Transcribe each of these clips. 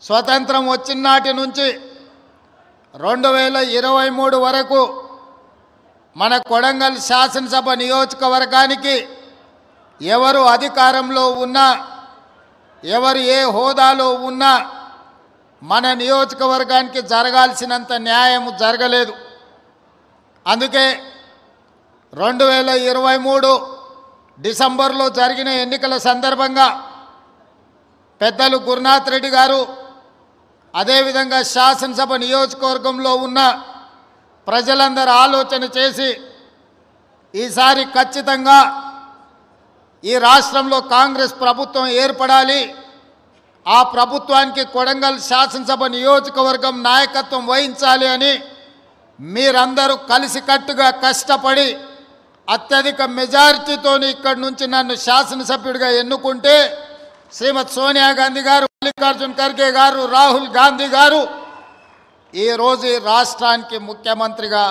స్వతంత్రం వచ్చిన నాటి నుంచి 2023 వరకు మన కొడంగల్ శాసనసభ నియోజకవర్గానికి ఎవరు అధికారంలో ఉన్నా, ఎవరు ఏ హోదాలో ఉన్నా మన నియోజకవర్గానికి జరగాల్సినంత న్యాయం జరగలేదు. అందుకే 2023 డిసెంబర్లో జరిగిన ఎన్నికల సందర్భంగా పెద్దలు గురునాథ్ రెడ్డి గారు, అదేవిధంగా శాసనసభ నియోజకవర్గంలో ఉన్న ప్రజలందరూ ఆలోచన చేసి ఈసారి ఖచ్చితంగా ఈ రాష్ట్రంలో కాంగ్రెస్ ప్రభుత్వం ఏర్పడాలి, ఆ ప్రభుత్వానికి కొడంగల్ శాసనసభ నియోజకవర్గం నాయకత్వం వహించాలి అని మీరందరూ కలిసికట్టుగా కష్టపడి అత్యధిక మెజారిటీతో ఇక్కడి నుంచి నన్ను శాసనసభ్యుడిగా ఎన్నుకుంటే శ్రీమతి సోనియా గాంధీ గారు, మల్లికార్జున్ ఖర్గే గారు, రాహుల్ గాంధీ గారు ఈరోజు ఈ రాష్ట్రానికి ముఖ్యమంత్రిగా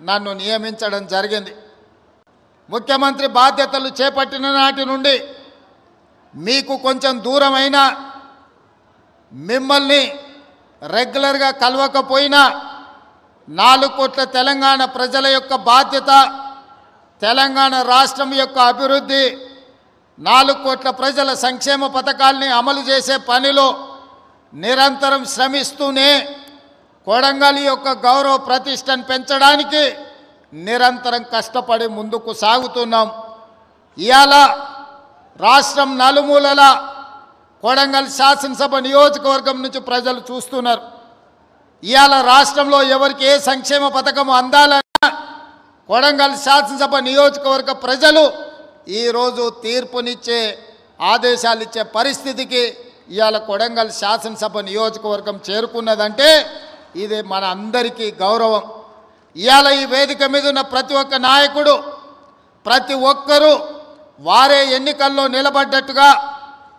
నన్ను నియమించడం జరిగింది. ముఖ్యమంత్రి బాధ్యతలు చేపట్టిన నాటి నుండి మీకు కొంచెం దూరమైన, మిమ్మల్ని రెగ్యులర్గా కలవకపోయినా 4 కోట్ల తెలంగాణ ప్రజల యొక్క బాధ్యత, తెలంగాణ రాష్ట్రం యొక్క అభివృద్ధి, 4 కోట్ల ప్రజల సంక్షేమ పథకాల్ని అమలు చేసే పనిలో నిరంతరం శ్రమిస్తూనే కొడంగల్ యొక్క గౌరవ ప్రతిష్టను పెంచడానికి నిరంతరం కష్టపడి ముందుకు సాగుతున్నాం. ఇవాళ రాష్ట్రం నలుమూలల కొడంగల్ శాసనసభ నియోజకవర్గం నుంచి ప్రజలు చూస్తున్నారు. ఇవాళ రాష్ట్రంలో ఎవరికి ఏ సంక్షేమ పథకం అందాలన్నా కొడంగల్ శాసనసభ నియోజకవర్గ ప్రజలు ఈరోజు తీర్పునిచ్చే, ఆదేశాలు ఇచ్చే పరిస్థితికి ఇవాళ కొడంగల్ శాసనసభ నియోజకవర్గం చేరుకున్నదంటే ఇది మన అందరికీ గౌరవం. ఇవాళ ఈ వేదిక మీద ఉన్న ప్రతి ఒక్క నాయకుడు, ప్రతి ఒక్కరూ వారే ఎన్నికల్లో నిలబడ్డట్టుగా,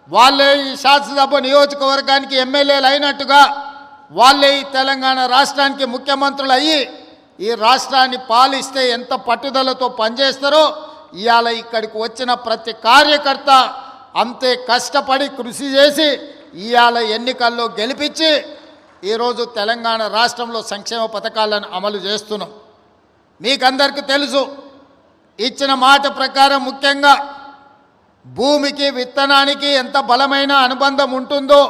వాళ్ళే ఈ శాసనసభ నియోజకవర్గానికి ఎమ్మెల్యేలు అయినట్టుగా, వాళ్ళే ఈ తెలంగాణ రాష్ట్రానికి ముఖ్యమంత్రులు అయ్యి ఈ రాష్ట్రాన్ని పాలిస్తే ఎంత పట్టుదలతో పనిచేస్తారో ఇవాళ ఇక్కడికి వచ్చిన ప్రతి కార్యకర్త అంతే కష్టపడి కృషి చేసి ఇవాళ ఎన్నికల్లో గెలిపించి ఈరోజు తెలంగాణ రాష్ట్రంలో సంక్షేమ పథకాలను అమలు చేస్తున్నాం. మీకందరికీ తెలుసు, ఇచ్చిన మాట ప్రకారం ముఖ్యంగా భూమికి, విత్తనానికి ఎంత బలమైన అనుబంధం ఉంటుందో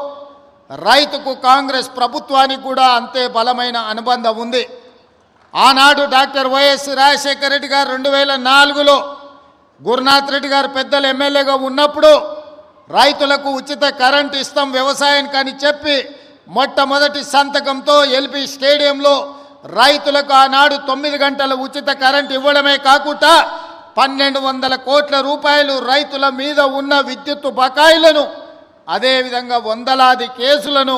రైతుకు కాంగ్రెస్ ప్రభుత్వానికి కూడా అంతే బలమైన అనుబంధం ఉంది. ఆనాడు డాక్టర్ వైఎస్ రాజశేఖర రెడ్డి గారు 2004లో గురునాథ్ రెడ్డి గారు పెద్దలు ఎమ్మెల్యేగా ఉన్నప్పుడు రైతులకు ఉచిత కరెంటు ఇస్తాం వ్యవసాయానికి అని చెప్పి మొట్టమొదటి సంతకంతో ఎల్బీ స్టేడియంలో రైతులకు ఆనాడు 9 గంటల ఉచిత కరెంటు ఇవ్వడమే కాకుండా 1200 కోట్ల రూపాయలు రైతుల మీద ఉన్న విద్యుత్తు బకాయిలను, అదేవిధంగా వందలాది కేసులను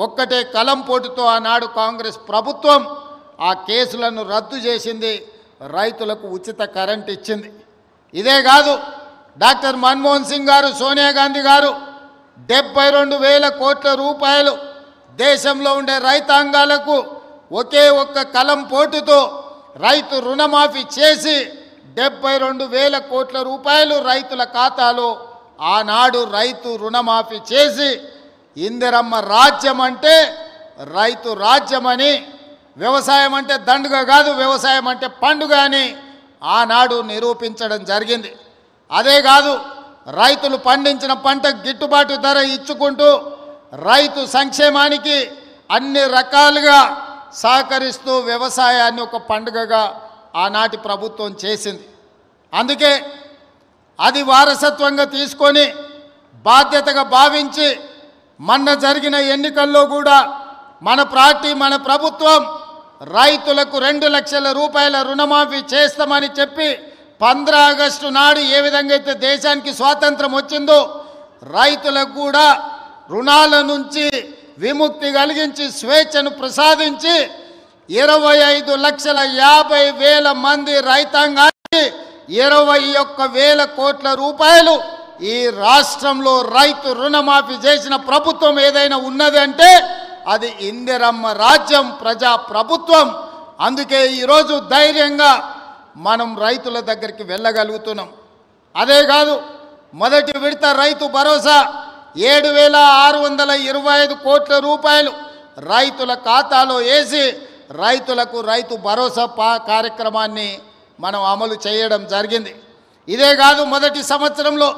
ఒక్కటే కలంపోటుతో ఆనాడు కాంగ్రెస్ ప్రభుత్వం ఆ కేసులను రద్దు చేసింది, రైతులకు ఉచిత కరెంటు ఇచ్చింది. ఇదే కాదు, డాక్టర్ మన్మోహన్ సింగ్ గారు, సోనియా గాంధీ గారు 72,000 కోట్ల రూపాయలు దేశంలో ఉండే రైతాంగాలకు ఒకే ఒక్క కలంపోటుతో రైతు రుణమాఫీ చేసి 72,000 కోట్ల రూపాయలు రైతుల ఖాతాలో ఆనాడు రైతు రుణమాఫీ చేసి ఇందిరమ్మ రాజ్యం అంటే రైతు రాజ్యమని, వ్యవసాయం అంటే దండుగ కాదు, వ్యవసాయం అంటే పండుగ అని ఆనాడు నిరూపించడం జరిగింది. అదే కాదు, రైతులు పండించిన పంటకు గిట్టుబాటు ధర ఇచ్చుకుంటూ రైతు సంక్షేమానికి అన్ని రకాలుగా సహకరిస్తూ వ్యవసాయాన్ని ఒక పండుగగా ఆనాటి ప్రభుత్వం చేసింది. అందుకే అది వారసత్వంగా తీసుకొని బాధ్యతగా భావించి మొన్న జరిగిన ఎన్నికల్లో కూడా మన పార్టీ, మన ప్రభుత్వం రైతులకు 2 లక్షల రూపాయల రుణమాఫీ చేస్తామని చెప్పి 15 ఆగస్టు నాడు ఏ విధంగా అయితే దేశానికి స్వాతంత్రం వచ్చిందో రైతులకు కూడా రుణాల నుంచి విముక్తి కలిగించి స్వేచ్ఛను ప్రసాదించి 25,50,000 మంది రైతాంగానికి 21,000 కోట్ల రూపాయలు ఈ రాష్ట్రంలో రైతు రుణమాఫీ చేసిన ప్రభుత్వం ఏదైనా ఉన్నది అంటే అది ఇందిరమ్మ రాజ్యం, ప్రజా ప్రభుత్వం. అందుకే ఈరోజు ధైర్యంగా మనం రైతుల దగ్గరికి వెళ్ళగలుగుతున్నాం. అదే కాదు, మొదటి విడత రైతు భరోసా 7,625 కోట్ల రూపాయలు రైతుల ఖాతాలో వేసి రైతులకు రైతు భరోసా కార్యక్రమాన్ని మనం అమలు చేయడం జరిగింది. ఇదే కాదు, మొదటి సంవత్సరంలో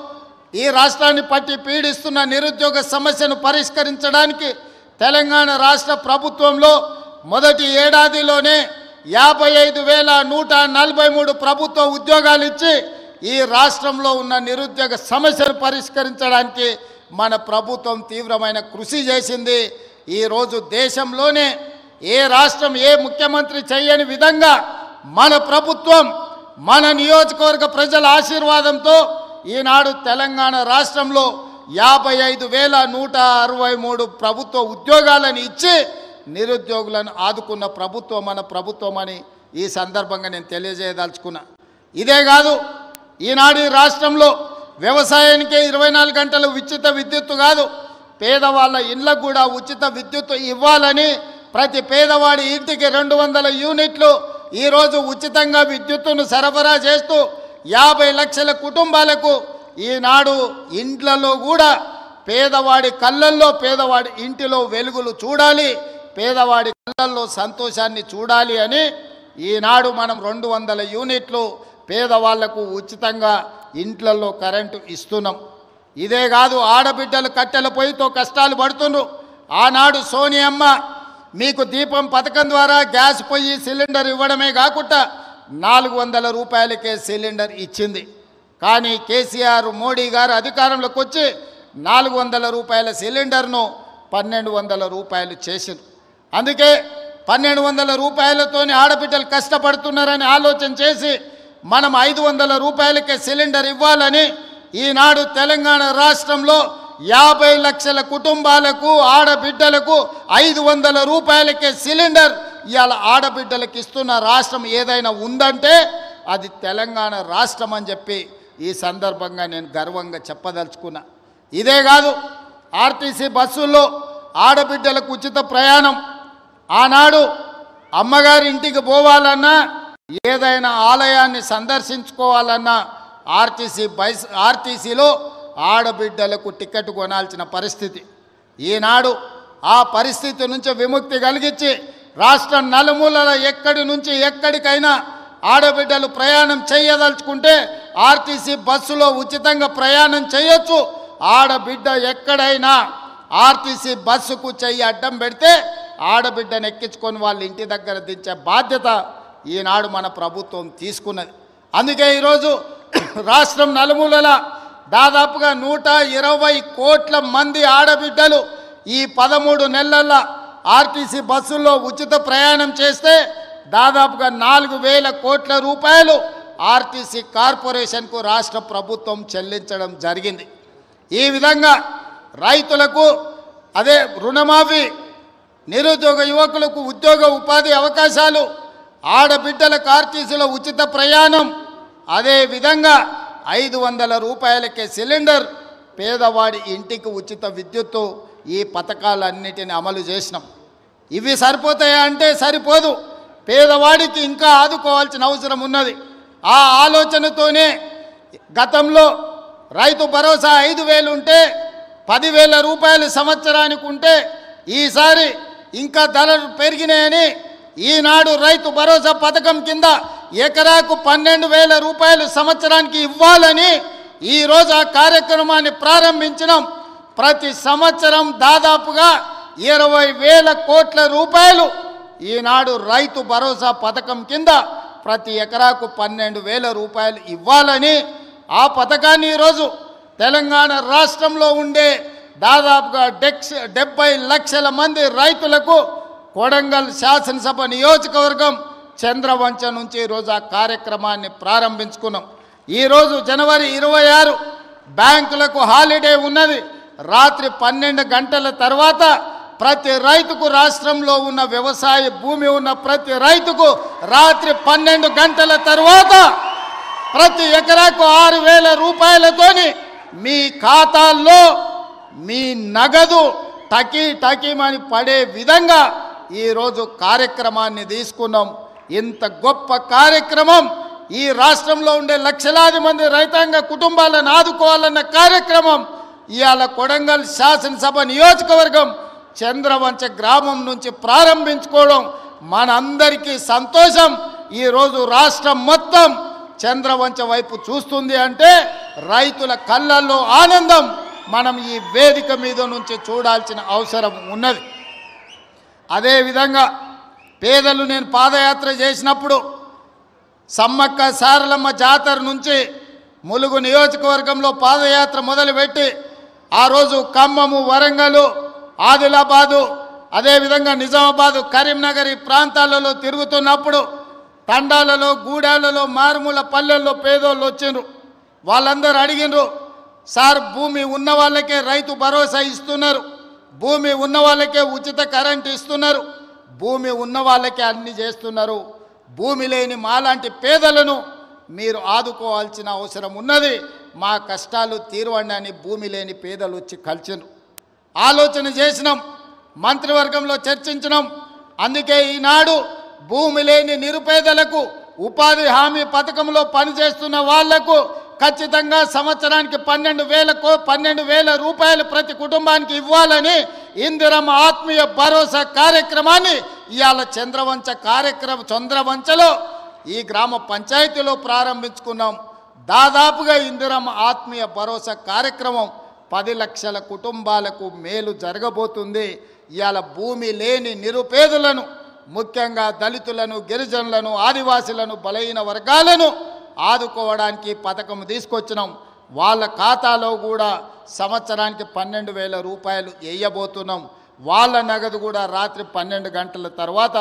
ఈ రాష్ట్రాన్ని పట్టి పీడిస్తున్న నిరుద్యోగ సమస్యను పరిష్కరించడానికి తెలంగాణ రాష్ట్ర ప్రభుత్వంలో మొదటి ఏడాదిలోనే 55,143 ప్రభుత్వ ఉద్యోగాలు ఇచ్చి ఈ రాష్ట్రంలో ఉన్న నిరుద్యోగ సమస్యను పరిష్కరించడానికి మన ప్రభుత్వం తీవ్రమైన కృషి చేసింది. ఈరోజు దేశంలోనే ఏ రాష్ట్రం ఏ ముఖ్యమంత్రి చేయని విధంగా మన ప్రభుత్వం మన నియోజకవర్గ ప్రజల ఆశీర్వాదంతో ఈనాడు తెలంగాణ రాష్ట్రంలో 55,163 ప్రభుత్వ ఉద్యోగాలను ఇచ్చి నిరుద్యోగులను ఆదుకున్న ప్రభుత్వం మన ప్రభుత్వం అని ఈ సందర్భంగా నేను తెలియజేయదలుచుకున్నా. ఇదే కాదు, ఈనాడు ఈ రాష్ట్రంలో వ్యవసాయానికే 24 గంటలు ఉచిత విద్యుత్తు కాదు, పేదవాళ్ళ ఇళ్లకు కూడా ఉచిత విద్యుత్తు ఇవ్వాలని ప్రతి పేదవాడి ఇంటికి 200 యూనిట్లు ఈరోజు ఉచితంగా విద్యుత్తును సరఫరా చేస్తూ 50 లక్షల కుటుంబాలకు ఈనాడు ఇండ్లలో కూడా పేదవాడి కళ్ళల్లో పేదవాడి ఇంటిలో వెలుగులు చూడాలి, పేదవాడి కళ్ళల్లో సంతోషాన్ని చూడాలి అని ఈనాడు మనం 200 యూనిట్లు పేదవాళ్లకు ఉచితంగా ఇంట్లలో కరెంటు ఇస్తున్నాం. ఇదే కాదు, ఆడబిడ్డలు కట్టెల పొయ్యితో కష్టాలు పడుతున్నారు. ఆనాడు సోనియమ్మ మీకు దీపం పథకం ద్వారా గ్యాస్ పొయ్యి సిలిండర్ ఇవ్వడమే కాకుండా 400 రూపాయలకే సిలిండర్ ఇచ్చింది. కానీ కేసీఆర్ మోడీ గారు అధికారంలోకి వచ్చి 400 రూపాయల సిలిండర్ను 1200 రూపాయలు చేసింది. అందుకే 1200 రూపాయలతోనే ఆడబిడ్డలు కష్టపడుతున్నారని ఆలోచన చేసి మనం 500 రూపాయలకే సిలిండర్ ఇవ్వాలని ఈనాడు తెలంగాణ రాష్ట్రంలో 50 లక్షల కుటుంబాలకు ఆడబిడ్డలకు 500 రూపాయలకే సిలిండర్ ఇవాళ ఆడబిడ్డలకు ఇస్తున్న రాష్ట్రం ఏదైనా ఉందంటే అది తెలంగాణ రాష్ట్రం అని చెప్పి ఈ సందర్భంగా నేను గర్వంగా చెప్పదలుచుకున్నా. ఇదే కాదు, ఆర్టీసీ బస్సుల్లో ఆడబిడ్డలకు ఉచిత ప్రయాణం. ఆనాడు అమ్మగారి ఇంటికి పోవాలన్నా ఏదైనా ఆలయాన్ని సందర్శించుకోవాలన్నా ఆర్టీసీలో ఆడబిడ్డలకు టికెట్ కొనాల్సిన పరిస్థితి. ఈనాడు ఆ పరిస్థితి నుంచి విముక్తి కలిగించి రాష్ట్రం నలుమూలల ఎక్కడి నుంచి ఎక్కడికైనా ఆడబిడ్డలు ప్రయాణం చేయదలుచుకుంటే ఆర్టీసీ బస్సులో ఉచితంగా ప్రయాణం చేయొచ్చు. ఆడబిడ్డ ఎక్కడైనా ఆర్టీసీ బస్సుకు చెయ్యి అడ్డం పెడితే ఆడబిడ్డను ఎక్కించుకొని వాళ్ళ ఇంటి దగ్గర దించే బాధ్యత ఈనాడు మన ప్రభుత్వం తీసుకున్నది. అందుకే ఈరోజు రాష్ట్రం నలుమూలల దాదాపుగా 120 కోట్ల మంది ఆడబిడ్డలు ఈ 13 నెలల ఆర్టీసీ బస్సుల్లో ఉచిత ప్రయాణం చేస్తే దాదాపుగా 4,000 కోట్ల రూపాయలు ఆర్టీసీ కార్పొరేషన్కు రాష్ట్ర ప్రభుత్వం చెల్లించడం జరిగింది. ఈ విధంగా రైతులకు అదే రుణమాఫీ, నిరుద్యోగ యువకులకు ఉద్యోగ ఉపాధి అవకాశాలు, ఆడబిడ్డలకు ఆర్టీసీలో ఉచిత ప్రయాణం, అదే విధంగా 500 రూపాయలకే సిలిండర్, పేదవాడి ఇంటికి ఉచిత విద్యుత్తు, ఈ పథకాలన్నిటిని అమలు చేసినాం. ఇవి సరిపోతాయా అంటే సరిపోదు, పేదవాడికి ఇంకా ఆదుకోవాల్సిన అవసరం ఉన్నది. ఆ ఆలోచనతోనే గతంలో రైతు భరోసా 5,000 ఉంటే 10,000 రూపాయలు సంవత్సరానికి ఉంటే ఈసారి ఇంకా ధరలు పెరిగినాయని ఈనాడు రైతు భరోసా పథకం కింద ఎకరాకు 12,000 రూపాయలు సంవత్సరానికి ఇవ్వాలని ఈరోజు ఆ కార్యక్రమాన్ని ప్రారంభించినాం. ప్రతి సంవత్సరం దాదాపుగా 20,000 కోట్ల రూపాయలు ఈనాడు రైతు భరోసా పథకం కింద ప్రతి ఎకరాకు 12,000 రూపాయలు ఇవ్వాలని ఆ పథకాన్ని ఈరోజు తెలంగాణ రాష్ట్రంలో ఉండే దాదాపుగా 70 లక్షల మంది రైతులకు కొడంగల్ శాసనసభ నియోజకవర్గం చంద్రవంచ నుంచి ఈరోజు ఆ కార్యక్రమాన్ని ప్రారంభించుకున్నాం. ఈరోజు జనవరి 26 బ్యాంకులకు హాలిడే ఉన్నది. రాత్రి 12 గంటల తర్వాత ప్రతి రైతుకు, రాష్ట్రంలో ఉన్న వ్యవసాయ భూమి ఉన్న ప్రతి రైతుకు రాత్రి 12 గంటల తర్వాత ప్రతి ఎకరాకు 6,000 రూపాయలతోని మీ ఖాతాల్లో మీ నగదు టకీమని పడే విధంగా ఈరోజు కార్యక్రమాన్ని తీసుకున్నాం. ఇంత గొప్ప కార్యక్రమం, ఈ రాష్ట్రంలో ఉండే లక్షలాది మంది రైతాంగ కుటుంబాలను ఆదుకోవాలన్న కార్యక్రమం ఇవాళ కొడంగల్ శాసనసభ నియోజకవర్గం చంద్రవంచ గ్రామం నుంచి ప్రారంభించుకోవడం మనందరికీ సంతోషం. ఈరోజు రాష్ట్రం మొత్తం చంద్రవంచ వైపు చూస్తుంది అంటే రైతుల కళ్ళల్లో ఆనందం మనం ఈ వేదిక మీద నుంచి చూడాల్సిన అవసరం ఉన్నది. అదేవిధంగా పేదలు నేను పాదయాత్ర చేసినప్పుడు సమ్మక్క సారలమ్మ జాతర నుంచి ములుగు నియోజకవర్గంలో పాదయాత్ర మొదలుపెట్టి ఆ రోజు ఖమ్మము, వరంగల్, ఆదిలాబాదు, అదేవిధంగా నిజామాబాదు, కరీంనగర్ ఈ ప్రాంతాలలో తిరుగుతున్నప్పుడు తండాలలో, గూడాలలో, మారుమూల పల్లెల్లో పేదోళ్ళు వచ్చిండ్రు. వాళ్ళందరూ అడిగినరు, సార్ భూమి ఉన్న వాళ్ళకే రైతు భరోసా ఇస్తున్నారు, భూమి ఉన్న వాళ్ళకే ఉచిత కరెంట్ ఇస్తున్నారు, భూమి ఉన్న వాళ్ళకే అన్ని చేస్తున్నారు, భూమి లేని మాలాంటి పేదలను మీరు ఆదుకోవాల్సిన అవసరం ఉన్నది, మా కష్టాలు తీరవండి అని భూమి లేని పేదలు వచ్చి కలిసినారు. ఆలోచన చేసినాం, మంత్రివర్గంలో చర్చించినాం. అందుకే ఈనాడు భూమి లేని నిరుపేదలకు ఉపాధి హామీ పథకంలో పనిచేస్తున్న వాళ్లకు ఖచ్చితంగా సంవత్సరానికి 12,000 రూపాయలు ప్రతి కుటుంబానికి ఇవ్వాలని ఇందిరమ్మ ఆత్మీయ భరోసా కార్యక్రమాన్ని ఇవాళ చంద్రవంచలో ఈ గ్రామ పంచాయతీలో ప్రారంభించుకున్నాం. దాదాపుగా ఇందిరమ్మ ఆత్మీయ భరోసా కార్యక్రమం 10 లక్షల కుటుంబాలకు మేలు జరగబోతుంది. ఇవాళ భూమి లేని నిరుపేదలను, ముఖ్యంగా దళితులను, గిరిజనులను, ఆదివాసులను, బలహీన వర్గాలను ఆదుకోవడానికి పథకం తీసుకొచ్చినాం. వాళ్ళ ఖాతాలో కూడా సంవత్సరానికి 12,000 రూపాయలు వేయబోతున్నాం. వాళ్ళ నగదు కూడా రాత్రి 12 గంటల తర్వాత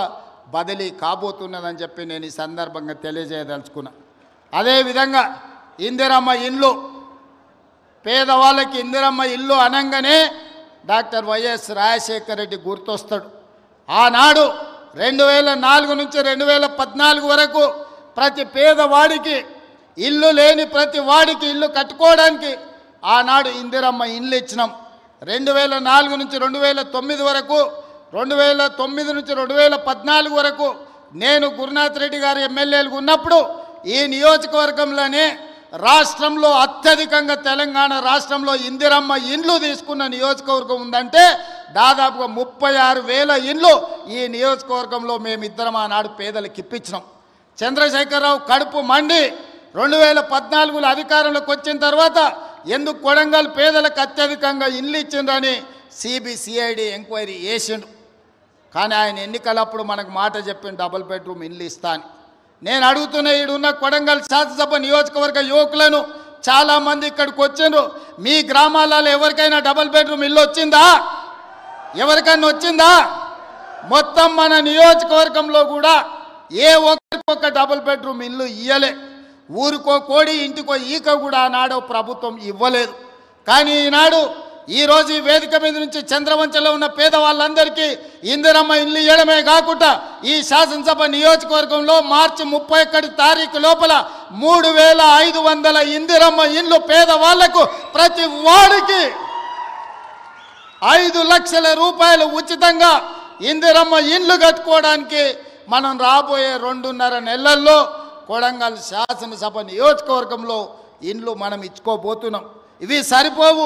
బదిలీ కాబోతున్నదని చెప్పి నేను ఈ సందర్భంగా తెలియజేయదలుచుకున్నా. అదేవిధంగా ఇందిరమ్మ ఇల్లు, పేదవాళ్ళకి ఇందిరమ్మ ఇల్లు అనగానే డాక్టర్ వైఎస్ రాజశేఖర రెడ్డి గుర్తొస్తాడు. ఆనాడు 2004 నుంచి 2014 వరకు ప్రతి పేదవాడికి ఇల్లు లేని ప్రతి వాడికి ఇల్లు కట్టుకోవడానికి ఆనాడు ఇందిరమ్మ ఇల్లు ఇచ్చినాం. 2004 నుంచి 2009 వరకు, 2009 నుంచి 2014 వరకు నేను గురునాథ్ రెడ్డి గారు ఎమ్మెల్యేలుగా ఉన్నప్పుడు ఈ నియోజకవర్గంలోనే రాష్ట్రంలో అత్యధికంగా తెలంగాణ రాష్ట్రంలో ఇందిరమ్మ ఇండ్లు తీసుకున్న నియోజకవర్గం ఉందంటే దాదాపుగా 36,000 ఇండ్లు ఈ నియోజకవర్గంలో మేమిద్దరం ఆనాడు పేదలకు ఇప్పించినాం. చంద్రశేఖరరావు కడుపు మండి 2014లో అధికారంలోకి వచ్చిన తర్వాత ఎందుకు కొడంగల్ పేదలకు అత్యధికంగా ఇండ్లు ఇచ్చిండ్రని సిబిసిఐడి ఎంక్వైరీ చేసిండు. కానీ ఆయన ఎన్నికలప్పుడు మనకు మాట చెప్పిన డబుల్ బెడ్రూమ్ ఇల్లు ఇస్తా అని. నేను అడుగుతున్న ఈడున్న కొడంగల్ శాసనసభ నియోజకవర్గ యువకులను చాలామంది ఇక్కడికి వచ్చిండ్రు. మీ గ్రామాలలో ఎవరికైనా డబుల్ బెడ్రూమ్ ఇల్లు వచ్చిందా? ఎవరికైనా వచ్చిందా? మొత్తం మన నియోజకవర్గంలో కూడా ఏ ఒక్కరికొక డబుల్ బెడ్రూమ్ ఇల్లు ఇయ్యలే. ఊరికో కోడి, ఇంటికో ఈక కూడా ఆనాడు ప్రభుత్వం ఇవ్వలేదు. కానీ ఈనాడు ఈరోజు ఈ వేదిక మీద నుంచి చంద్రవంచలో ఉన్న పేదవాళ్ళందరికీ ఇందిరమ్మ ఇల్లు ఇవ్వడమే కాకుండా ఈ శాసనసభ నియోజకవర్గంలో మార్చి 31 తారీఖు లోపల 3,500 ఇందిరమ్మ ఇండ్లు పేదవాళ్లకు ప్రతి వాడికి 5 లక్షల రూపాయలు ఉచితంగా ఇందిరమ్మ ఇండ్లు కట్టుకోవడానికి మనం రాబోయే 2.5 నెలల్లో కొడంగల్ శాసనసభ నియోజకవర్గంలో ఇండ్లు మనం ఇచ్చుకోబోతున్నాం. ఇవి సరిపోవు.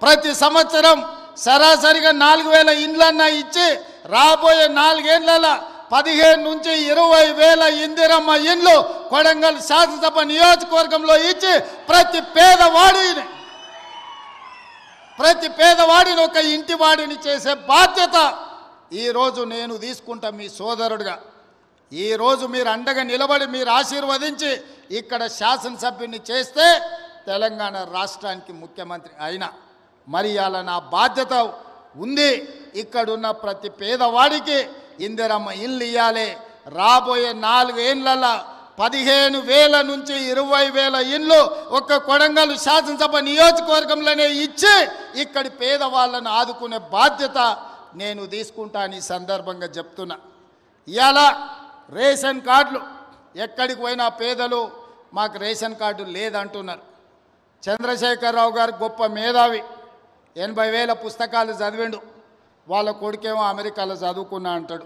ప్రతి సంవత్సరం సరాసరిగా 4,000 ఇండ్లన్నా ఇచ్చి రాబోయే 4 ఏళ్లలో 15 నుంచి 20,000 ఇందిరమ్మ ఇండ్లు కొడంగల్ శాసనసభ నియోజకవర్గంలో ఇచ్చి ప్రతి పేదవాడిని ఒక ఇంటి వాడిని చేసే బాధ్యత ఈరోజు నేను తీసుకుంటా మీ సోదరుడిగా. ఈరోజు మీరు అండగా నిలబడి మీరు ఆశీర్వదించి ఇక్కడ శాసనసభ్యుని చేస్తే తెలంగాణ రాష్ట్రానికి ముఖ్యమంత్రి అయినా మరి అలా నా బాధ్యత ఉంది. ఇక్కడున్న ప్రతి పేదవాడికి ఇందిరమ్మ ఇల్లు ఇవ్వాలి. రాబోయే 4 ఏళ్లలో 15,000 నుంచి 20,000 ఇండ్లు ఒక్క కొడంగల్ శాసనసభ నియోజకవర్గంలోనే ఇచ్చి ఇక్కడి పేదవాళ్ళను ఆదుకునే బాధ్యత నేను తీసుకుంటాను ఈ సందర్భంగా చెప్తున్నా. ఇవాళ రేషన్ కార్డులు ఎక్కడికి పోయినా పేదలు మాకు రేషన్ కార్డు లేదంటున్నారు. చంద్రశేఖరరావు గారు గొప్ప మేధావి, 80,000 పుస్తకాలు చదివిండు. వాళ్ళ కొడుకేమో అమెరికాలో చదువుకున్నా అంటాడు.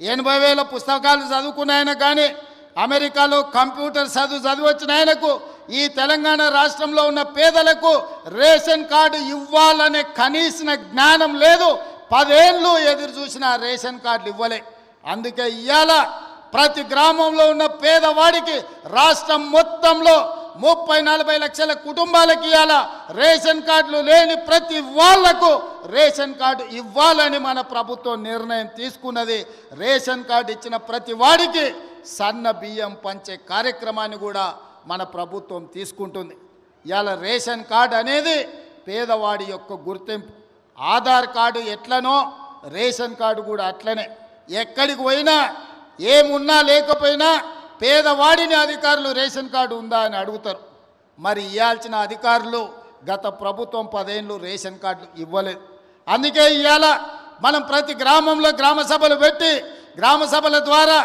80,000 పుస్తకాలు చదువుకున్న ఆయన కానీ అమెరికాలో కంప్యూటర్ చదివి వచ్చిన ఆయనకు ఈ తెలంగాణ రాష్ట్రంలో ఉన్న పేదలకు రేషన్ కార్డు ఇవ్వాలనే కనీస జ్ఞానం లేదు. 10 ఏళ్ళు ఎదురు చూసిన రేషన్ కార్డులు ఇవ్వలే. అందుకే ఇవాళ ప్రతి గ్రామంలో ఉన్న పేదవాడికి రాష్ట్రం మొత్తంలో 30-40 లక్షల కుటుంబాలకు ఇవాళ రేషన్ కార్డులు లేని ప్రతి వాళ్లకు రేషన్ కార్డు ఇవ్వాలని మన ప్రభుత్వం నిర్ణయం తీసుకున్నది. రేషన్ కార్డు ఇచ్చిన ప్రతి వాడికి సన్న బియ్యం పంచే కార్యక్రమాన్ని కూడా మన ప్రభుత్వం తీసుకుంటుంది. ఇవాళ రేషన్ కార్డు అనేది పేదవాడి యొక్క గుర్తింపు. ఆధార్ కార్డు ఎట్లనో రేషన్ కార్డు కూడా అట్లనే. ఎక్కడికి పోయినా ఏమున్నా లేకపోయినా పేదవాడిని అధికారులు రేషన్ కార్డు ఉందా అని అడుగుతారు. మరి ఇవ్వాల్సిన అధికారులు గత ప్రభుత్వం 10 ఏళ్ళు రేషన్ కార్డులు ఇవ్వలేదు. అందుకే ఇవాళ మనం ప్రతి గ్రామంలో గ్రామ సభలు పెట్టి గ్రామ సభల ద్వారా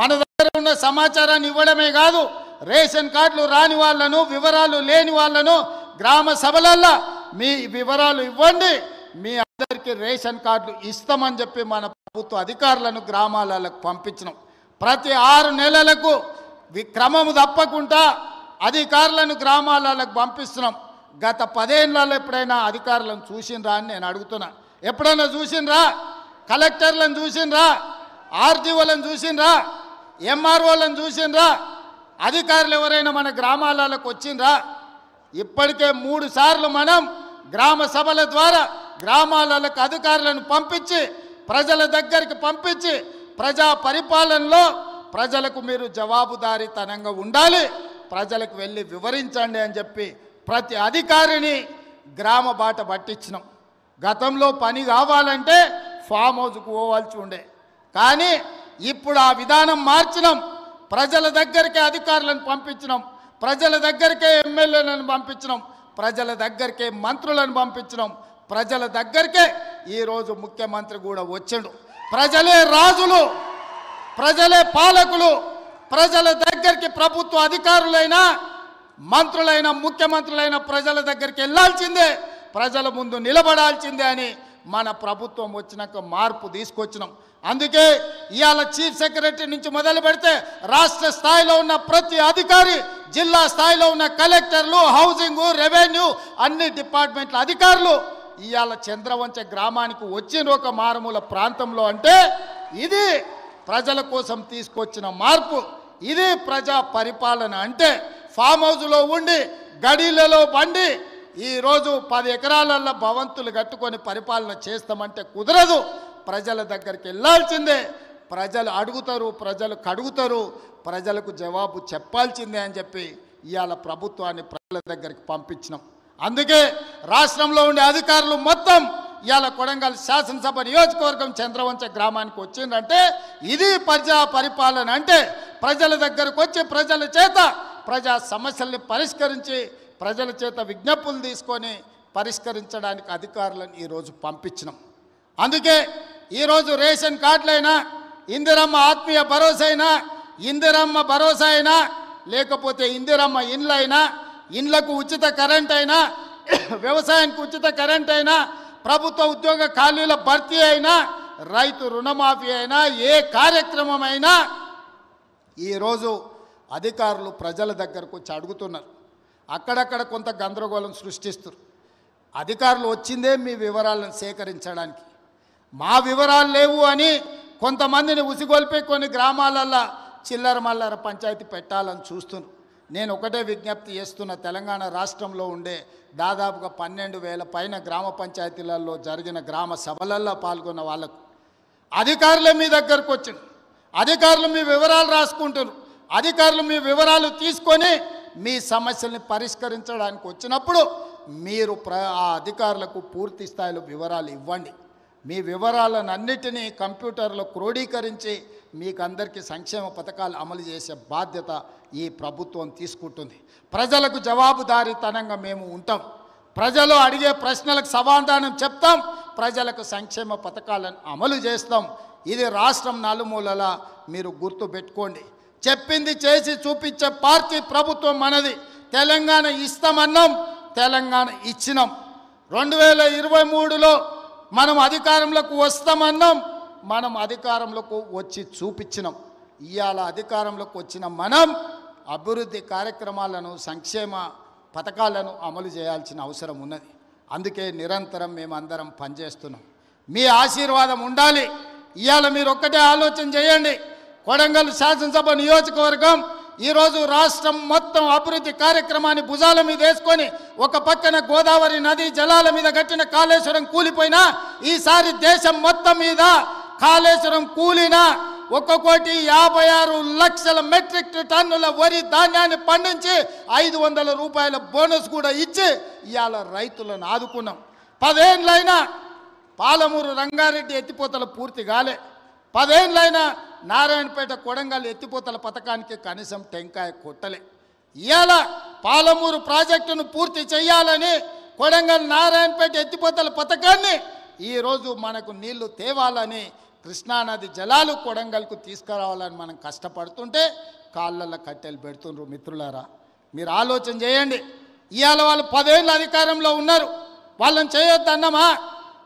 మన దగ్గర ఉన్న సమాచారాన్ని ఇవ్వడమే కాదు, రేషన్ కార్డులు రాని వాళ్ళను వివరాలు లేని వాళ్ళను గ్రామ సభలల్లో మీ వివరాలు ఇవ్వండి, మీ అందరికీ రేషన్ కార్డులు ఇస్తామని చెప్పి మన ప్రభుత్వ అధికారులను గ్రామాలకు పంపించినాం. ప్రతి 6 నెలలకు క్రమము తప్పకుండా అధికారులను గ్రామాలకు పంపిస్తున్నాం. గత 10 ఏళ్ళలో ఎప్పుడైనా అధికారులను చూసినరా అని నేను అడుగుతున్నా. ఎప్పుడైనా చూసినరా? కలెక్టర్లను చూసినరా? ఆర్డీఓలను చూసినరా? ఎంఆర్ఓలను చూసినరా? అధికారులు ఎవరైనా మన గ్రామాలకు వచ్చినరా? ఇప్పటికే 3 సార్లు మనం గ్రామ సభల ద్వారా గ్రామాలకు అధికారులను పంపించి ప్రజల దగ్గరికి పంపించి ప్రజా పరిపాలనలో ప్రజలకు మీరు జవాబుదారీతనంగా ఉండాలి, ప్రజలకు వెళ్ళి వివరించండి అని చెప్పి ప్రతి అధికారిని గ్రామ బాట పట్టించినాం. గతంలో పని కావాలంటే ఫామ్ హౌస్కు పోవాల్సి ఉండే, కానీ ఇప్పుడు ఆ విధానం మార్చినాం. ప్రజల దగ్గరికే అధికారులను పంపించినాం, ప్రజల దగ్గరికే ఎమ్మెల్యేలను పంపించినాం, ప్రజల దగ్గరికే మంత్రులను పంపించినాం, ప్రజల దగ్గరికే ఈరోజు ముఖ్యమంత్రి కూడా వచ్చాడు. ప్రజలే రాజులు, ప్రజలే పాలకులు. ప్రజల దగ్గరికి ప్రభుత్వ అధికారులైనా మంత్రులైన ముఖ్యమంత్రులైన ప్రజల దగ్గరికి వెళ్ళాల్సిందే, ప్రజల ముందు నిలబడాల్సిందే అని మన ప్రభుత్వం వచ్చినాక మార్పు తీసుకొచ్చినాం. అందుకే ఇవాళ చీఫ్ సెక్రటరీ నుంచి మొదలు పెడితే రాష్ట్ర స్థాయిలో ఉన్న ప్రతి అధికారి, జిల్లా స్థాయిలో ఉన్న కలెక్టర్లు, హౌసింగ్, రెవెన్యూ అన్ని డిపార్ట్మెంట్ల అధికారులు ఇవాళ చంద్రవంచ గ్రామానికి వచ్చిన ఒక మారుమూల ప్రాంతంలో అంటే ఇది ప్రజల కోసం తీసుకొచ్చిన మార్పు, ఇది ప్రజా పరిపాలన. అంటే ఫామ్ హౌస్లో ఉండి గడిలలో బండి ఈరోజు 10 ఎకరాలలో భవంతులు కట్టుకొని పరిపాలన చేస్తామంటే కుదరదు. ప్రజల దగ్గరికి వెళ్ళాల్సిందే, ప్రజలు అడుగుతారు, ప్రజలు కడుగుతారు, ప్రజలకు జవాబు చెప్పాల్సిందే అని చెప్పి ఇవాళ ప్రభుత్వాన్ని ప్రజల దగ్గరికి పంపించినాం. అందుకే రాష్ట్రంలో ఉండే అధికారులు మొత్తం ఇవాళ కొడంగల్ శాసనసభ నియోజకవర్గం చంద్రవంచ గ్రామానికి వచ్చిందంటే ఇది ప్రజా పరిపాలన. అంటే ప్రజల దగ్గరకు వచ్చి ప్రజల చేత ప్రజా సమస్యల్ని పరిష్కరించి ప్రజల చేత విజ్ఞప్తులు తీసుకొని పరిష్కరించడానికి అధికారులను ఈరోజు పంపించినాం. అందుకే ఈరోజు రేషన్ కార్డులైనా, ఇందిరమ్మ ఆత్మీయ భరోసా అయినా, ఇందిరమ్మ భరోసా అయినా, లేకపోతే ఇందిరమ్మ ఇండ్లైనా, ఇండ్లకు ఉచిత కరెంట్ అయినా, వ్యవసాయానికి ఉచిత కరెంట్ అయినా, ప్రభుత్వ ఉద్యోగ ఖాళీల భర్తీ అయినా, రైతు రుణమాఫీ అయినా, ఏ కార్యక్రమం అయినా ఈరోజు అధికారులు ప్రజల దగ్గరకు వచ్చి అడుగుతున్నారు. అక్కడక్కడ కొంత గందరగోళం సృష్టిస్తారు. అధికారులు వచ్చిందే మీ వివరాలను సేకరించడానికి, మా వివరాలు లేవు అని కొంతమందిని ఉసిగొల్పి కొన్ని గ్రామాలల్లో చిల్లర మల్లర పంచాయతీ పెట్టాలని చూస్తున్నారు. నేను ఒకటే విజ్ఞప్తి చేస్తున్న, తెలంగాణ రాష్ట్రంలో ఉండే దాదాపుగా 12,000 పైన గ్రామ పంచాయతీలలో జరిగిన గ్రామ సభలల్లో పాల్గొన్న వాళ్ళకు అధికారులే మీ దగ్గరకు వచ్చింది, అధికారులు మీ వివరాలు రాసుకుంటారు, అధికారులు మీ వివరాలు తీసుకొని మీ సమస్యల్ని పరిష్కరించడానికి వచ్చినప్పుడు మీరు ఆ అధికారులకు పూర్తి స్థాయిలో వివరాలు ఇవ్వండి. మీ వివరాలను అన్నిటినీ కంప్యూటర్లో క్రోడీకరించి మీకు అందరికీ సంక్షేమ పథకాలు అమలు చేసే బాధ్యత ఈ ప్రభుత్వం తీసుకుంటుంది. ప్రజలకు జవాబుదారీతనంగా మేము ఉంటాం, ప్రజలు అడిగే ప్రశ్నలకు సమాధానం చెప్తాం, ప్రజలకు సంక్షేమ పథకాలను అమలు చేస్తాం. ఇది రాష్ట్రం నలుమూలలా మీరు గుర్తుపెట్టుకోండి. చెప్పింది చేసి చూపించే పార్టీ ప్రభుత్వం మనది. తెలంగాణ ఇస్తామన్నాం, తెలంగాణ ఇచ్చినాం. 2023లో మనం అధికారంలోకి వస్తామన్నాం, మనం అధికారంలోకి వచ్చి చూపించినాం. ఇవాళ అధికారంలోకి వచ్చిన మనం అభివృద్ధి కార్యక్రమాలను సంక్షేమ పథకాలను అమలు చేయాల్సిన అవసరం ఉన్నది. అందుకే నిరంతరం మేమందరం పనిచేస్తున్నాం. మీ ఆశీర్వాదం ఉండాలి. ఇవాళ మీరు ఒక్కటే ఆలోచన చేయండి. కొడంగల్ శాసనసభ నియోజకవర్గం ఈరోజు రాష్ట్రం మొత్తం అభివృద్ధి కార్యక్రమాన్ని భుజాల మీద వేసుకొని ఒక పక్కన గోదావరి నది జలాల మీద కట్టిన కాళేశ్వరం కూలిపోయినా ఈసారి దేశం మొత్తం మీద కాళేశ్వరం కూలిన 1,56,00,000 మెట్రిక్ టన్నుల వరి ధాన్యాన్ని పండించి 500 రూపాయల బోనస్ కూడా ఇచ్చి ఇవాళ రైతులను ఆదుకున్నాం. 10 ఏళ్ళైనా పాలమూరు రంగారెడ్డి ఎత్తిపోతల పూర్తి కాలే. 10 ఏళ్ళైనా నారాయణపేట కొడంగల్ ఎత్తిపోతల పథకానికి కనీసం టెంకాయ కొట్టలే. ఇవాళ పాలమూరు ప్రాజెక్టును పూర్తి చేయాలని కొడంగల్ నారాయణపేట ఎత్తిపోతల పథకాన్ని ఈరోజు మనకు నీళ్లు తేవాలని కృష్ణానది జలాలు కొడంగల్కు తీసుకురావాలని మనం కష్టపడుతుంటే కాళ్ళల్లో కట్టెలు పెడుతుండ్రు. మిత్రులారా, మీరు ఆలోచన చేయండి. ఇవాళ వాళ్ళు 10 ఏళ్ళ అధికారంలో ఉన్నారు. వాళ్ళని చేయొద్దన్నమా?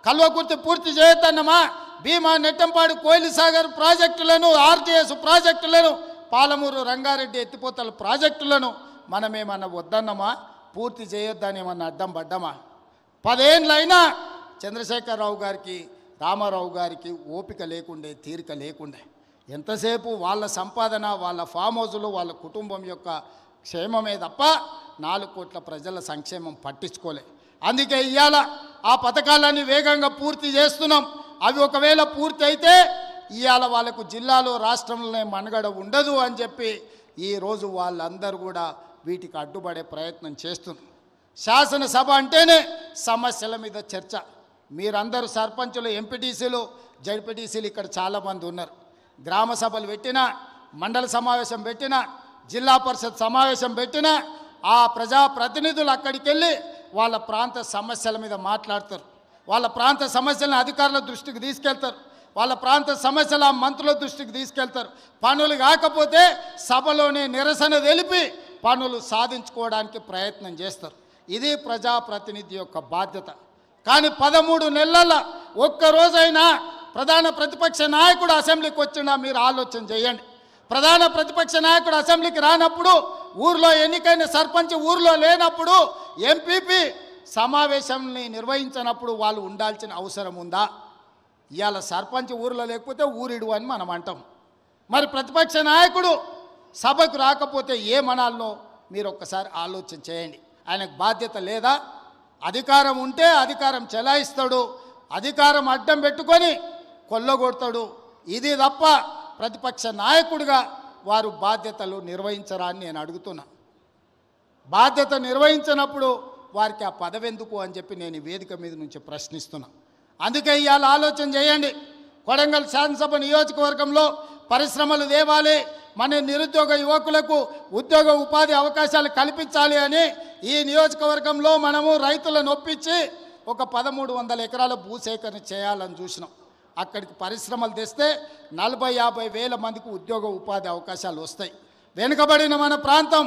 కల్వకుర్తి పూర్తి చేయొద్దన్నమా? భీమా నెట్టంపాడు కోయిల్ సాగర్ ప్రాజెక్టులను, ఆర్టీఎస్ ప్రాజెక్టులను, పాలమూరు రంగారెడ్డి ఎత్తిపోతల ప్రాజెక్టులను మనమేమన్నా వద్దన్నమా? పూర్తి చేయొద్దని ఏమన్నా అడ్డం పడ్డామా? 10 ఏళ్ళైనా చంద్రశేఖరరావు గారికి, రామారావు గారికి ఓపిక లేకుండే, తీరిక లేకుండే. ఎంతసేపు వాళ్ళ సంపాదన, వాళ్ళ ఫామ్ హౌజులు, వాళ్ళ కుటుంబం యొక్క క్షేమమే తప్ప 4 కోట్ల ప్రజల సంక్షేమం పట్టించుకోలే. అందుకే ఇవాళ ఆ పథకాలన్నీ వేగంగా పూర్తి చేస్తున్నాం. అవి ఒకవేళ పూర్తి అయితే ఇవాళ వాళ్ళకు జిల్లాలో రాష్ట్రంలోనే మనుగడ ఉండదు అని చెప్పి ఈరోజు వాళ్ళందరూ కూడా వీటికి అడ్డుపడే ప్రయత్నం చేస్తున్నారు. శాసనసభ అంటేనే సమస్యల మీద చర్చ. మీరందరూ సర్పంచులు, ఎంపీటీసీలు, జడ్పీటీసీలు ఇక్కడ చాలామంది ఉన్నారు. గ్రామ సభలు పెట్టినా, మండల సమావేశం పెట్టినా, జిల్లా పరిషత్ సమావేశం పెట్టినా ఆ ప్రజాప్రతినిధులు అక్కడికి వెళ్ళి వాళ్ళ ప్రాంత సమస్యల మీద మాట్లాడతారు. వాళ్ళ ప్రాంత సమస్యలను అధికారుల దృష్టికి తీసుకెళ్తారు. వాళ్ళ ప్రాంత సమస్యల మంత్రుల దృష్టికి తీసుకెళ్తారు. పనులు కాకపోతే సభలోనే నిరసన తెలిపి పనులు సాధించుకోవడానికి ప్రయత్నం చేస్తారు. ఇది ప్రజాప్రతినిధి యొక్క బాధ్యత. కానీ 13 నెలల ఒక్కరోజైనా ప్రధాన ప్రతిపక్ష నాయకుడు అసెంబ్లీకి వచ్చినా మీరు ఆలోచన చేయండి. ప్రధాన ప్రతిపక్ష నాయకుడు అసెంబ్లీకి రానప్పుడు, ఊర్లో ఎన్నికైన సర్పంచ్ ఊర్లో లేనప్పుడు, ఎంపీపీ సమావేశాన్ని నిర్వహించినప్పుడు వాళ్ళు ఉండాల్సిన అవసరం ఉందా? ఇవాళ సర్పంచ్ ఊరిలో లేకపోతే ఊరిడు అని మనం అంటాం. మరి ప్రతిపక్ష నాయకుడు సభకు రాకపోతే ఏమనాలనో మీరు ఒక్కసారి ఆలోచన చేయండి. ఆయనకు బాధ్యత లేదా? అధికారం ఉంటే అధికారం చెలాయిస్తాడు, అధికారం అడ్డం పెట్టుకొని కొల్లగొడతాడు. ఇది తప్ప ప్రతిపక్ష నాయకుడిగా వారు బాధ్యతలు నిర్వహించరా అని నేను అడుగుతున్నా. బాధ్యత నిర్వహించినప్పుడు వారికి ఆ పదవి ఎందుకు అని చెప్పి నేను ఈ వేదిక మీద నుంచి ప్రశ్నిస్తున్నా. అందుకే ఇవాళ ఆలోచన చేయండి. కొడంగల్ శాసనసభ నియోజకవర్గంలో పరిశ్రమలు తేవాలి, మన నిరుద్యోగ యువకులకు ఉద్యోగ ఉపాధి అవకాశాలు కల్పించాలి అని ఈ నియోజకవర్గంలో మనము రైతులను ఒప్పించి ఒక 1300 ఎకరాల భూసేకరణ చేయాలని చూసినాం. అక్కడికి పరిశ్రమలు తెస్తే 40-50 వేల మందికి ఉద్యోగ ఉపాధి అవకాశాలు వస్తాయి. వెనుకబడిన మన ప్రాంతం,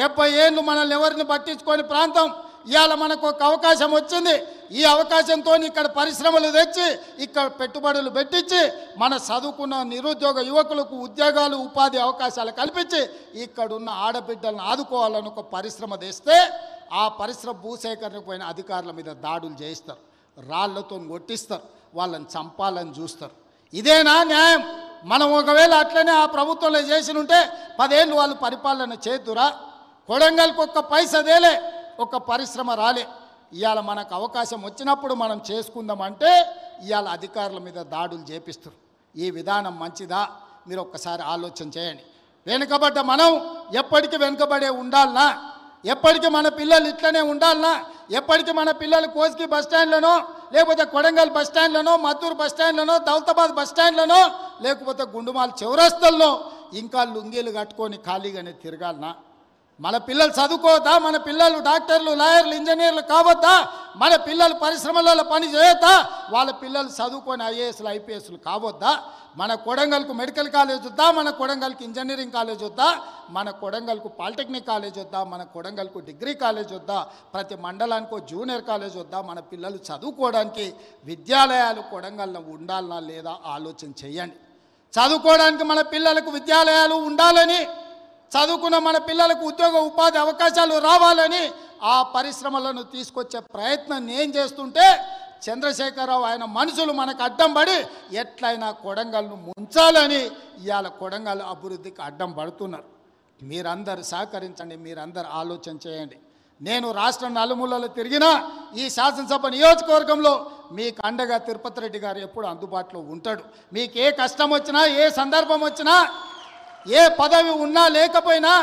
70 ఏళ్ళు మనల్ని ఎవరిని పట్టించుకొని ప్రాంతం, ఇవాళ మనకు ఒక అవకాశం వచ్చింది. ఈ అవకాశంతో ఇక్కడ పరిశ్రమలు తెచ్చి ఇక్కడ పెట్టుబడులు పెట్టించి మన చదువుకున్న నిరుద్యోగ యువకులకు ఉద్యోగాలు ఉపాధి అవకాశాలు కల్పించి ఇక్కడున్న ఆడబిడ్డలను ఆదుకోవాలని ఒక పరిశ్రమ తెస్తే ఆ పరిశ్రమ భూసేకరణకు పోయిన అధికారుల మీద దాడులు చేయిస్తారు, రాళ్లతో కొట్టిస్తారు, వాళ్ళని చంపాలని చూస్తారు. ఇదేనా న్యాయం? మనం ఒకవేళ అట్లనే ఆ ప్రభుత్వంలో చేసి ఉంటే 10 ఏళ్ళు వాళ్ళు పరిపాలన చేతురా? కొడంగల్కి ఒక్క పైసదేలే, ఒక పరిశ్రమ రాలే. ఇవాళ మనకు అవకాశం వచ్చినప్పుడు మనం చేసుకుందామంటే ఇవాళ అధికారుల మీద దాడులు చేపిస్తారు. ఈ విధానం మంచిదా? మీరు ఒక్కసారి ఆలోచన చేయండి. వెనుకబడ్డ మనం ఎప్పటికీ వెనుకబడే ఉండాలనా? ఎప్పటికీ మన పిల్లలు ఇట్లనే ఉండాలనా? ఎప్పటికీ మన పిల్లలు కోస్గి బస్టాండ్లనో, లేకపోతే కొడంగల్ బస్టాండ్లనో, మద్దూరు బస్టాండ్లనో, దౌలతాబాద్ బస్టాండ్లనో, లేకపోతే గుండుమాల్ చౌరస్తల్లో ఇంకా లుంగీలు కట్టుకొని ఖాళీగానే తిరగాలనా? మన పిల్లలు చదువుకోవద్దా? మన పిల్లలు డాక్టర్లు, లాయర్లు, ఇంజనీర్లు కావద్దా? మన పిల్లలు పరిశ్రమలలో పని చేయొద్దా? వాళ్ళ పిల్లలు చదువుకొని ఐఏఎస్లు, ఐపీఎస్లు కావద్దా? మన కొడంగల్కు మెడికల్ కాలేజ్ వద్దా? మన కొడంగల్కి ఇంజనీరింగ్ కాలేజ్ వద్దా? మన కొడంగల్కు పాలిటెక్నిక్ కాలేజ్ వద్దా? మన కొడంగల్కు డిగ్రీ కాలేజ్ వద్దా? ప్రతి మండలానికి జూనియర్ కాలేజ్ వద్దా? మన పిల్లలు చదువుకోవడానికి విద్యాలయాలు కొడంగల్లో ఉండాలనా లేదా ఆలోచన చేయండి. చదువుకోవడానికి మన పిల్లలకు విద్యాలయాలు ఉండాలని చదువుకున్న మన పిల్లలకు ఉద్యోగ ఉపాధి అవకాశాలు రావాలని ఆ పరిశ్రమలను తీసుకొచ్చే ప్రయత్నం నేను చేస్తుంటే చంద్రశేఖరరావు ఆయన మనుషులు మనకు అడ్డం పడి ఎట్లయినా కొడంగల్ను ముంచాలని ఇవాళ కొడంగల్ అభివృద్ధికి అడ్డం పడుతున్నారు. మీరందరూ సహకరించండి, మీరందరూ ఆలోచన చేయండి. నేను రాష్ట్రం నలుమూలలో తిరిగినా ఈ శాసనసభ నియోజకవర్గంలో మీకు అండగా తిరుపతి రెడ్డి గారు ఎప్పుడు అందుబాటులో ఉంటాడు. మీకు ఏ కష్టం వచ్చినా, ఏ సందర్భం వచ్చినా, ఏ పదవి ఉన్నా లేకపోయినా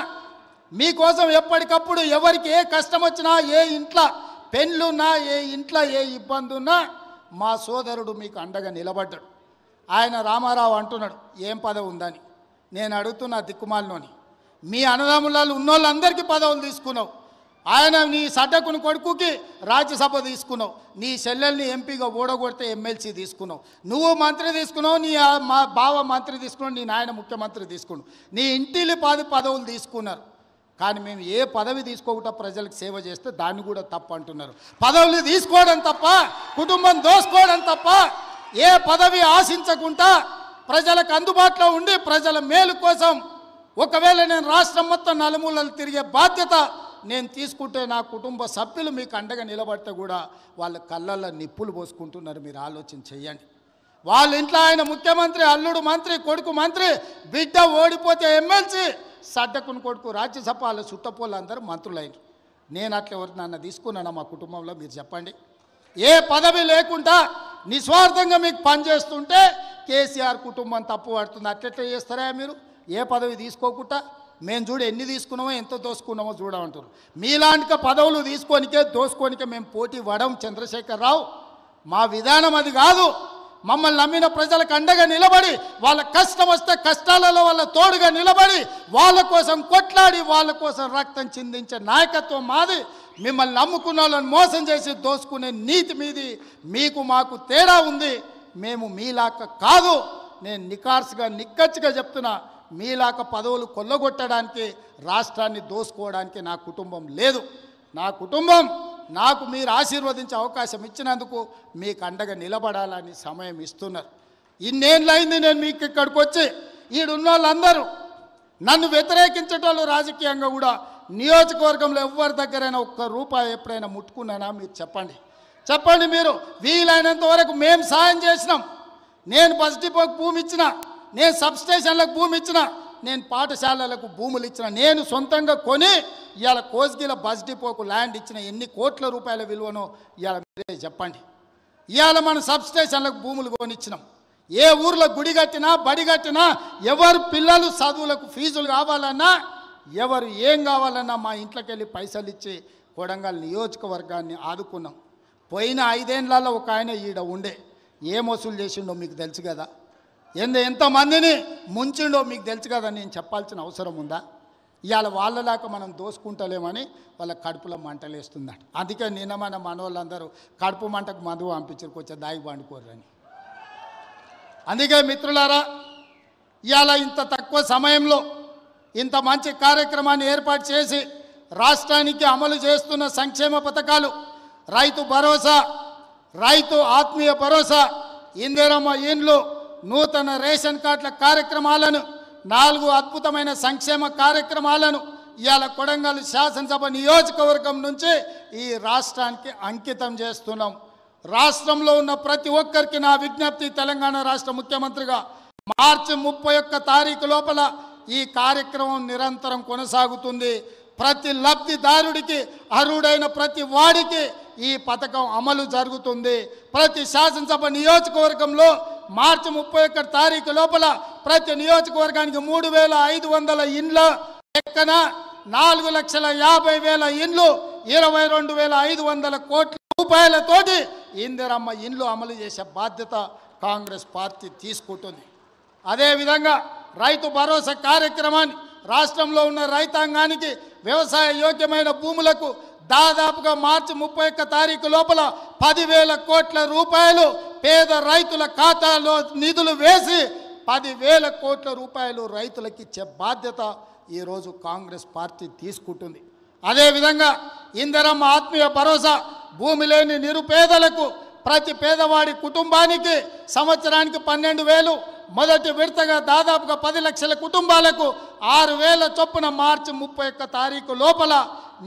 మీకోసం ఎప్పటికప్పుడు ఎవరికి ఏ కష్టం వచ్చినా, ఏ ఇంట్లో పెళ్ళున్నా, ఏ ఇంట్లో ఏ ఇబ్బంది ఉన్నా మా సోదరుడు మీకు అండగా నిలబడ్డాడు. ఆయన రామారావు అంటున్నాడు ఏం పదవి ఉందని. నేను అడుగుతున్నా దిక్కుమాలినోని, మీ అన్నదమ్ములలో ఉన్నోళ్ళందరికీ పదవులు తీసుకున్నావు. ఆయన నీ సడ్డకుని కొడుకుకి రాజ్యసభ తీసుకున్నావు, నీ చెల్లెల్ని ఎంపీగా ఓడగొడితే ఎమ్మెల్సీ తీసుకున్నావు, నువ్వు మంత్రి తీసుకున్నావు, నీ మా బావ మంత్రి తీసుకున్నావు, నీ నాయన ముఖ్యమంత్రి తీసుకున్నావు, నీ ఇంటిలి పదవులు తీసుకున్నారు. కానీ మేము ఏ పదవి తీసుకోకుండా ప్రజలకు సేవ చేస్తే దాన్ని కూడా తప్పు అంటున్నారు. పదవులు తీసుకోవడం తప్ప, కుటుంబం దోసుకోవడం తప్ప, ఏ పదవి ఆశించకుండా ప్రజలకు అందుబాటులో ఉండి ప్రజల మేలు కోసం ఒకవేళ నేను రాష్ట్రం మొత్తం నలుమూలలు తిరిగే బాధ్యత నేను తీసుకుంటే నా కుటుంబ సభ్యులు మీకు అండగా నిలబడితే కూడా వాళ్ళ కళ్ళల్లో నిప్పులు పోసుకుంటున్నారు. మీరు ఆలోచన చేయండి. వాళ్ళ ఇంట్లో ఆయన ముఖ్యమంత్రి, అల్లుడు మంత్రి, కొడుకు మంత్రి, బిడ్డ ఓడిపోతే ఎమ్మెల్సీ, సడ్డకుని కొడుకు రాజ్యసభ, వాళ్ళ చుట్టపోళ్ళు అందరూ మంత్రులైనరు. నేను అట్లా ఎవరు నన్ను తీసుకున్నాను మా కుటుంబంలో? మీరు చెప్పండి. ఏ పదవి లేకుండా నిస్వార్థంగా మీకు పనిచేస్తుంటే కేసీఆర్ కుటుంబం తప్పు పడుతుంది. అట్లెట్లా చేస్తారా మీరు? ఏ పదవి తీసుకోకుండా మేము చూడు ఎన్ని తీసుకున్నామో ఎంత దోసుకున్నామో చూడమంటారు. మీలాంటి పదవులు తీసుకోనికే దోసుకోనికే మేము పోటీ పడం చంద్రశేఖరరావు. మా విధానం అది కాదు. మమ్మల్ని నమ్మిన ప్రజలకు అండగా నిలబడి, వాళ్ళ కష్టం వస్తే కష్టాలలో వాళ్ళ తోడుగా నిలబడి, వాళ్ళ కోసం కొట్లాడి, వాళ్ళ కోసం రక్తం చిందించే నాయకత్వం మాది. మిమ్మల్ని నమ్ముకున్న వాళ్ళని మోసం చేసి దోసుకునే నీతి మీది. మీకు మాకు తేడా ఉంది. మేము మీలాక కాదు. నేను నికార్సుగా నిక్కచ్చిగా చెప్తున్నా, మీలాక పదవులు కొల్లగొట్టడానికి, రాష్ట్రాన్ని దోసుకోవడానికి నా కుటుంబం లేదు. నా కుటుంబం నాకు మీరు ఆశీర్వదించే అవకాశం ఇచ్చినందుకు మీకు అండగా నిలబడాలని సమయం ఇస్తున్నారు. ఇన్నేళ్ళైంది నేను మీకు ఇక్కడికి వచ్చి. ఈడున్న వాళ్ళందరూ నన్ను వ్యతిరేకించేటోళ్ళు రాజకీయంగా కూడా నియోజకవర్గంలో ఎవరి దగ్గరైనా ఒక్క రూపాయి ఎప్పుడైనా ముట్టుకున్నానా? మీరు చెప్పండి. చెప్పండి. మీరు వీలైనంత వరకు మేము సాయం చేసినాం. నేను బస్ డిపోకి భూమి ఇచ్చిన, నేను సబ్స్టేషన్లకు భూమి ఇచ్చిన, నేను పాఠశాలలకు భూములు ఇచ్చిన, నేను సొంతంగా కొని ఇవాళ కోస్గిల బస్ డిపోకు ల్యాండ్ ఇచ్చిన. ఎన్ని కోట్ల రూపాయల విలువనో ఇవాళ మీరే చెప్పండి. ఇవాళ మనం సబ్స్టేషన్లకు భూములు కొనిచ్చినాం. ఏ ఊర్లో గుడి కట్టినా, బడి కట్టినా, ఎవరు పిల్లలు చదువులకు ఫీజులు కావాలన్నా, ఎవరు ఏం కావాలన్నా మా ఇంట్లోకి వెళ్ళి పైసలు ఇచ్చి కొడంగల్ నియోజకవర్గాన్ని ఆదుకున్నాం. పోయిన 5 ఏళ్లలో ఒక ఆయన ఈడ ఉండే ఏం వసూలు చేసిండో మీకు తెలుసు కదా. ఎంతమందిని ముంచిండో మీకు తెలుసు కదా. నేను చెప్పాల్సిన అవసరం ఉందా? ఇవాళ వాళ్ళలాగా మనం దోసుకుంటలేమని వాళ్ళ కడుపులో మంటలేస్తుందట. అందుకే నిన్న మన మనోళ్ళందరూ కడుపు మంటకు మందు పంపించారు, కొంచెం దాగి పండుకోరని. అందుకే మిత్రులారా, ఇవాళ ఇంత తక్కువ సమయంలో ఇంత మంచి కార్యక్రమాన్ని ఏర్పాటు చేసి రాష్ట్రానికి అమలు చేస్తున్న సంక్షేమ పథకాలు, రైతు భరోసా, రైతు ఆత్మీయ భరోసా, ఇందిరమ్మ ఇండ్లు, నూతన రేషన్ కార్డుల కార్యక్రమాలను, 4 అద్భుతమైన సంక్షేమ కార్యక్రమాలను ఇవాళ కొడంగల్ శాసనసభ నియోజకవర్గం నుంచి ఈ రాష్ట్రానికి అంకితం చేస్తున్నాం. రాష్ట్రంలో ఉన్న ప్రతి ఒక్కరికి నా విజ్ఞప్తి, తెలంగాణ రాష్ట్ర ముఖ్యమంత్రిగా మార్చి 31 తారీఖు లోపల ఈ కార్యక్రమం నిరంతరం కొనసాగుతుంది. ప్రతి లబ్ధిదారుడికి, అర్హుడైన ప్రతి వాడికి ఈ పథకం అమలు జరుగుతుంది. ప్రతి శాసనసభ నియోజకవర్గంలో మార్చి 31 తారీఖు లోపల ప్రతి నియోజకవర్గానికి 3500 ఇండ్ల లెక్కన 4,50,000 ఇండ్లు, 22,500 కోట్ల రూపాయలతోటి ఇందిరమ్మ ఇండ్లు అమలు చేసే బాధ్యత కాంగ్రెస్ పార్టీ తీసుకుంటుంది. అదేవిధంగా రైతు భరోసా కార్యక్రమాన్ని రాష్ట్రంలో ఉన్న రైతాంగానికి వ్యవసాయ యోగ్యమైన భూములకు దాదాపుగా మార్చి 31 తారీఖు లోపల 10,000 కోట్ల రూపాయలు పేద రైతుల ఖాతాలో నిధులు వేసి 10,000 కోట్ల రూపాయలు రైతులకు ఇచ్చే బాధ్యత ఈరోజు కాంగ్రెస్ పార్టీ తీసుకుంటుంది. అదేవిధంగా ఇందిరమ్మ ఆత్మీయ భరోసా, భూమి లేని నిరుపేదలకు ప్రతి పేదవాడి కుటుంబానికి సంవత్సరానికి 12,000, మొదటి విడతగా దాదాపుగా 10 లక్షల కుటుంబాలకు 6,000 చొప్పున మార్చి 31 తారీఖు లోపల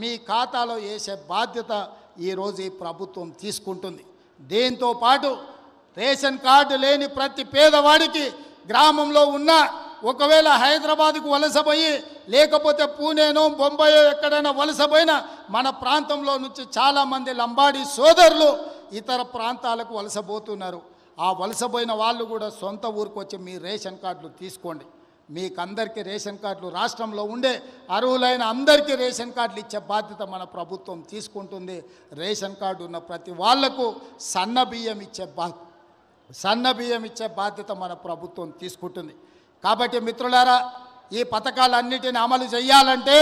మీ ఖాతాలో వేసే బాధ్యత ఈరోజు ఈ ప్రభుత్వం తీసుకుంటుంది. దీంతో పాటు రేషన్ కార్డు లేని ప్రతి పేదవాడికి గ్రామంలో ఉన్న, ఒకవేళ హైదరాబాద్కు వలసపోయి లేకపోతే పూణేనో బొంబాయో ఎక్కడైనా వలసపోయినా మన ప్రాంతంలో నుంచి చాలామంది లంబాడి సోదరులు ఇతర ప్రాంతాలకు వలసపోతున్నారు. ఆ వలసపోయిన వాళ్ళు కూడా సొంత ఊరికి వచ్చి మీ రేషన్ కార్డులు తీసుకోండి. మీకు అందరికీ రేషన్ కార్డులు, రాష్ట్రంలో ఉండే అర్హులైన అందరికీ రేషన్ కార్డులు ఇచ్చే బాధ్యత మన ప్రభుత్వం తీసుకుంటుంది. రేషన్ కార్డు ఉన్న ప్రతి వాళ్లకు సన్న బియ్యం ఇచ్చే బాధ్యత మన ప్రభుత్వం తీసుకుంటుంది. కాబట్టి మిత్రులారా, ఈ పథకాలన్నిటిని అమలు చేయాలంటే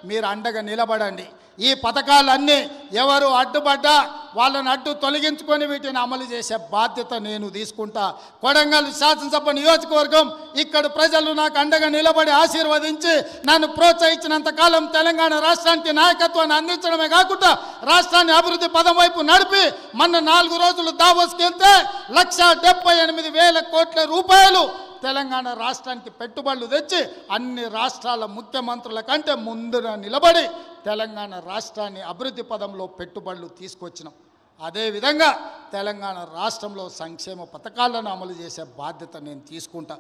మీరు అండగా నిలబడండి. ఈ పథకాలన్నీ ఎవరు అడ్డుపడ్డా వాళ్ళని అడ్డు తొలగించుకొని వీటిని అమలు చేసే బాధ్యత నేను తీసుకుంటా. కొడంగల్ శాసనసభ నియోజకవర్గం ఇక్కడ ప్రజలు నాకు అండగా నిలబడి ఆశీర్వదించి నన్ను ప్రోత్సహించినంత కాలం తెలంగాణ రాష్ట్రానికి నాయకత్వాన్ని అందించడమే కాకుండా రాష్ట్రాన్ని అభివృద్ధి పదం వైపు నడిపి మొన్న 4 రోజులు దావోస్కి వెళ్తే 1,78,000 కోట్ల రూపాయలు తెలంగాణ రాష్ట్రానికి పెట్టుబడులు తెచ్చి అన్ని రాష్ట్రాల ముఖ్యమంత్రుల కంటే ముందున నిలబడి తెలంగాణ రాష్ట్రాన్ని అభివృద్ధి పదంలో పెట్టుబడులు తీసుకొచ్చినాం. అదేవిధంగా తెలంగాణ రాష్ట్రంలో సంక్షేమ పథకాలను అమలు చేసే బాధ్యత నేను తీసుకుంటా.